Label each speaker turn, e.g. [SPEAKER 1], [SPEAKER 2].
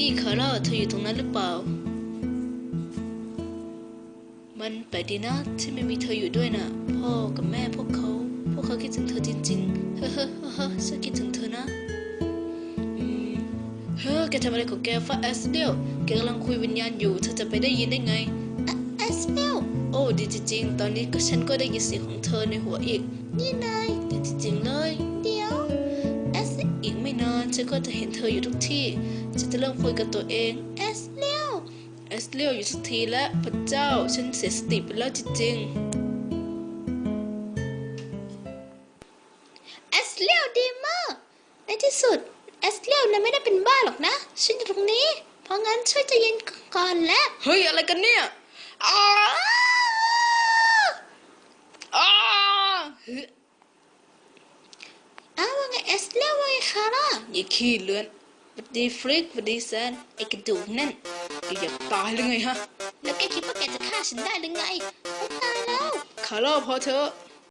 [SPEAKER 1] นี่คาร่าเธออยู่ตรงนั้นหรือเปล่ามันแปลกดีนะที่ไม่มีเธออยู่ด้วยน่ะพ่อกับแม่พวกเขาคิดถึงเธอจริงๆเฮ้อเฮ้อเฮ้อฉันคิดถึงเธอนะเฮ้อแกทำอะไรของแกฟ้าแอสเดลแกกำลังคุยวิญญาณอยู่เธอจะไปได้ยินได้ไงแอสเดลโอ้ดีจริงๆตอนนี้ฉันก็ได้ยินเสียงของเธอในหัวอีกนี่นายดีจริงๆเลยเดี๋ยวแอสอีกไม่นานฉันก็จะเห็นเธออยู่ทุกที่ฉันจะเริ่มคุยกับตัวเองแอสเดลอยู่สักทีแล้วพระเจ้าฉันเสียสติไปแล้วจริงๆแอสเลียวดีมากในที่สุดแอสเลียวนะไม่ได้เป็นบ้าหรอกนะฉันอยู่ตรงนี้เพราะงั้นช่วยใจเย็นก่อนแล้วเฮ้ยอะไรกันเนี่ยอ้าอ้าว่าไงแอสเลียวว่าไงคาร่าอย่าขี้เลือนสวัสดีฟริกสวัสดีแซนไอ้กระดูกนั่นแกอยากตายหรือไงฮะแล้วแกคิดว่าแกจะฆ่าฉันได้หรือไงตายแล้วคาร่าพอเถอะ